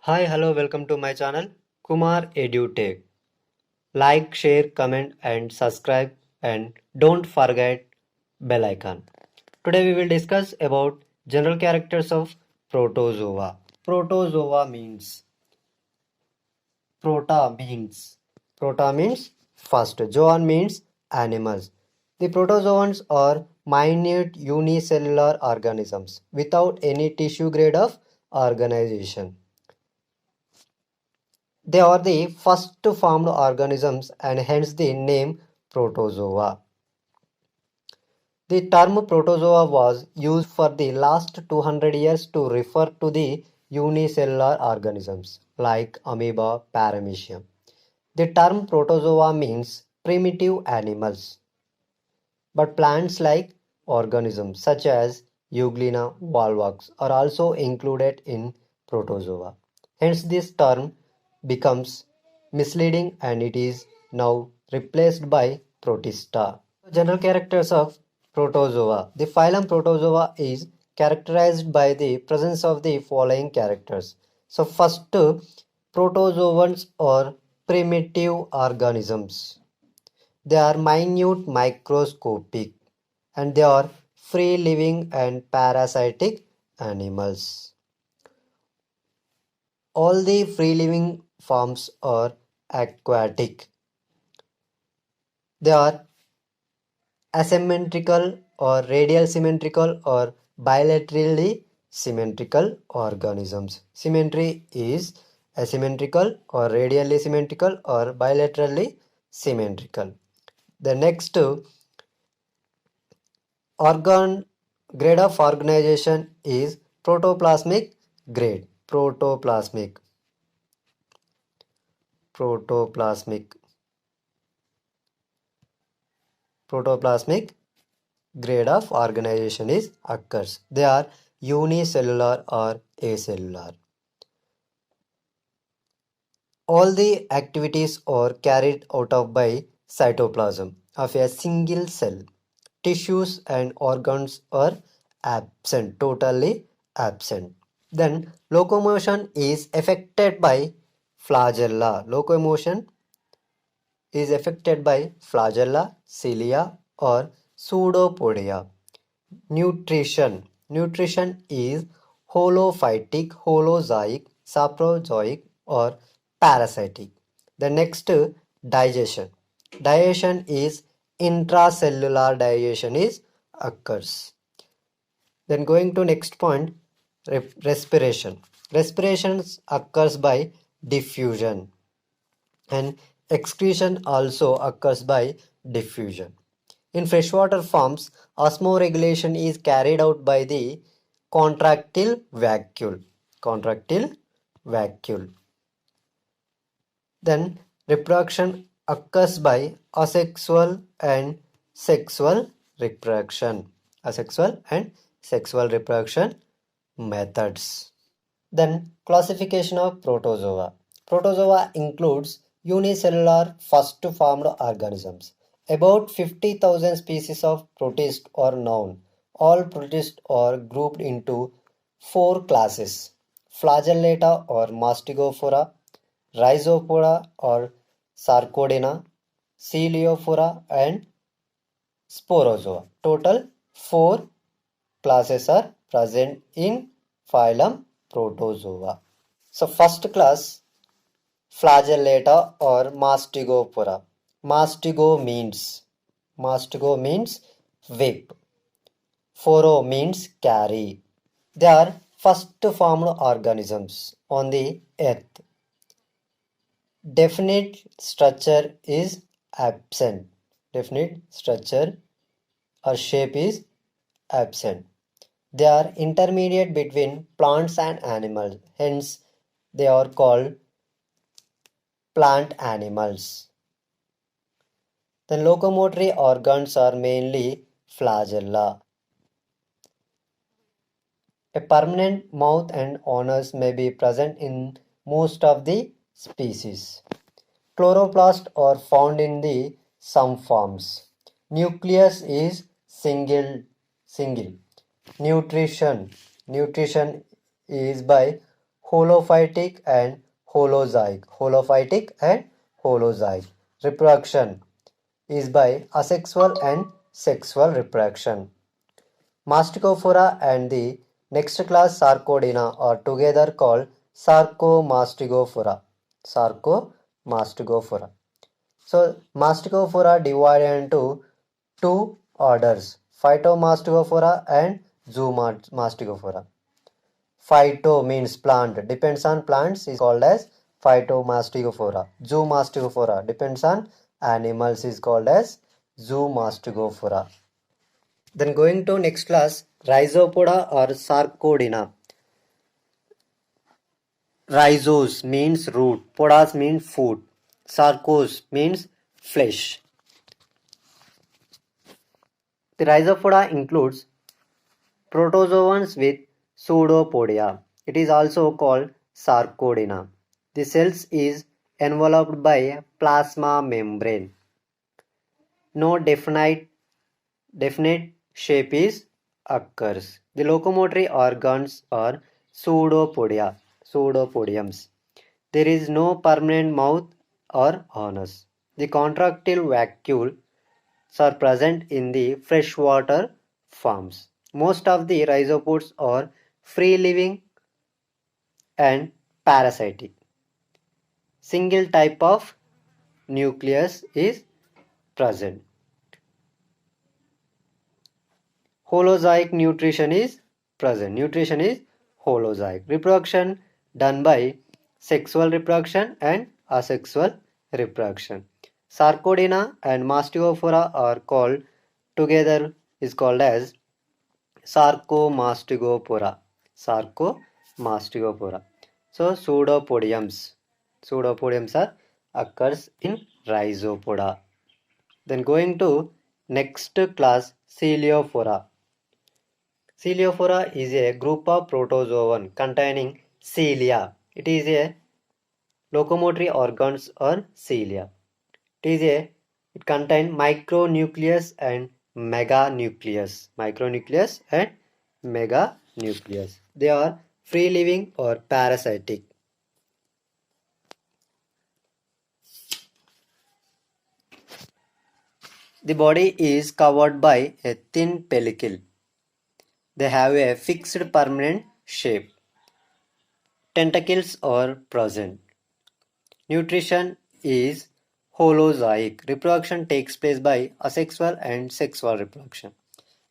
Hi, hello, welcome to my channel Kumar EduTech. Like, share, comment, and subscribe, and don't forget bell icon. Today we will discuss about general characters of protozoa. Protozoa means prota means prota means first. Zoan means animals. The protozoans are minute unicellular organisms without any tissue grade of organization. They are the first formed organisms and hence the name protozoa. The term protozoa was used for the last 200 years to refer to the unicellular organisms like amoeba, paramecium. The term protozoa means primitive animals, but plants like organisms such as Euglena volvox are also included in protozoa. Hence, this term becomes misleading and it is now replaced by protista. General characters of protozoa. The phylum Protozoa is characterized by the presence of the following characters. So, first, protozoans are primitive organisms. They are minute microscopic and they are free living and parasitic animals. All the free living forms are aquatic. They are asymmetrical or radial symmetrical or bilaterally symmetrical organisms. Symmetry is asymmetrical or radially symmetrical or bilaterally symmetrical. The next organ grade of organization is protoplasmic grade. Protoplasmic protoplasmic grade of organization is occurs. They are unicellular or acellular. All the activities are carried out of by cytoplasm of a single cell. Tissues and organs are absent, totally absent. Then locomotion is affected by flagella. Locomotion is affected by flagella, cilia or pseudopodia. Nutrition is holophytic, holozoic, saprozoic or parasitic. The next digestion. Digestion is intracellular digestion is occurs. Then going to next point, respiration. Respiration occurs by diffusion and excretion also occurs by diffusion. In freshwater forms, osmoregulation is carried out by the contractile vacuole. Contractile vacuole. Then reproduction occurs by asexual and sexual reproduction. Asexual and sexual reproduction methods. Then classification of protozoa. Protozoa includes unicellular first formed organisms. About 50,000 species of protists are known. All protists are grouped into four classes: Flagellata or Mastigophora, Rhizopoda or Sarcodina, Coleophora and Sporozoa. Total four classes are present in phylum Protozoa. So first class Flagellata or Mastigophora. Mastigo means whip. Phoro means carry. They are first formed organisms on the earth. Definite structure is absent. Definite structure or shape is absent. They are intermediate between plants and animals. Hence, they are called plant animals. The locomotory organs are mainly flagella. A permanent mouth and honors may be present in most of the species. Chloroplasts are found in the some forms. Nucleus is single. Nutrition is by holophytic and holozoic. Holophytic and holozoic. Reproduction is by asexual and sexual reproduction. Mastigophora and the next class Sarcodina are together called Sarcomastigophora. Sarcomastigophora. So Mastigophora divided into two orders, Phytomastigophora and Zoomastigophora. Phyto means plant, depends on plants, is called as Phytomastigophora. Zoomastigophora depends on animals, is called as Zoomastigophora. Then going to next class, Rhizopoda or Sarcodina. Rhizos means root, podas means food, sarcos means flesh. The Rhizopoda includes protozoans with pseudopodia. It is also called Sarcodina. The cells is enveloped by a plasma membrane. No definite shape is occurs. The locomotory organs are pseudopodiums. There is no permanent mouth or anus. The contractile vacuoles are present in the freshwater forms. Most of the rhizopods are free-living and parasitic. Single type of nucleus is present. Holozoic nutrition is present. Nutrition is holozoic. Reproduction done by sexual reproduction and asexual reproduction. Sarcodina and Mastigophora are called together is called as Sarcomastigophora. Sarcomastigophora. So pseudopodiums. Pseudopodiums are occurs in Rhizopoda. Then going to next class, Coeliophora. Coeliophora is a group of protozoan containing cilia. It is a locomotory organs or cilia. It contains micronucleus and meganucleus. Micronucleus and meganucleus. They are free living or parasitic. The body is covered by a thin pellicle. They have a fixed permanent shape. Tentacles are present. Nutrition is holozoic. Reproduction takes place by asexual and sexual reproduction.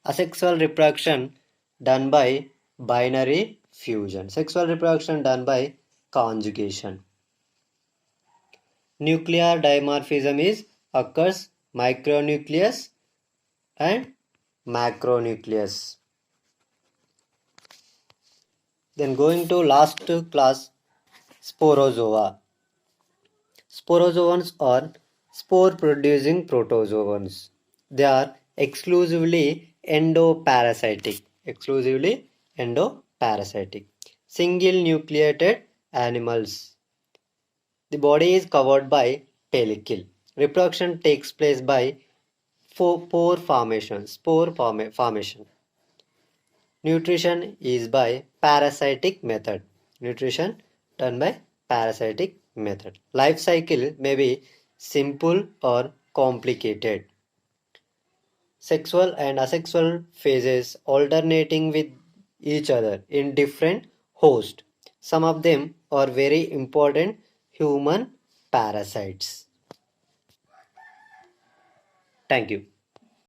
Asexual reproduction done by binary fusion. Sexual reproduction done by conjugation. Nuclear dimorphism is occurs micronucleus and macronucleus. Then going to last class, Sporozoa. Sporozoans are spore-producing protozoans. They are exclusively endoparasitic. Exclusively endoparasitic. Single nucleated animals. The body is covered by pellicle. Reproduction takes place by spore formation. Nutrition is by parasitic method. Nutrition done by parasitic method. Life cycle may be simple or complicated. Sexual and asexual phases alternating with each other in different hosts. Some of them are very important human parasites. Thank you.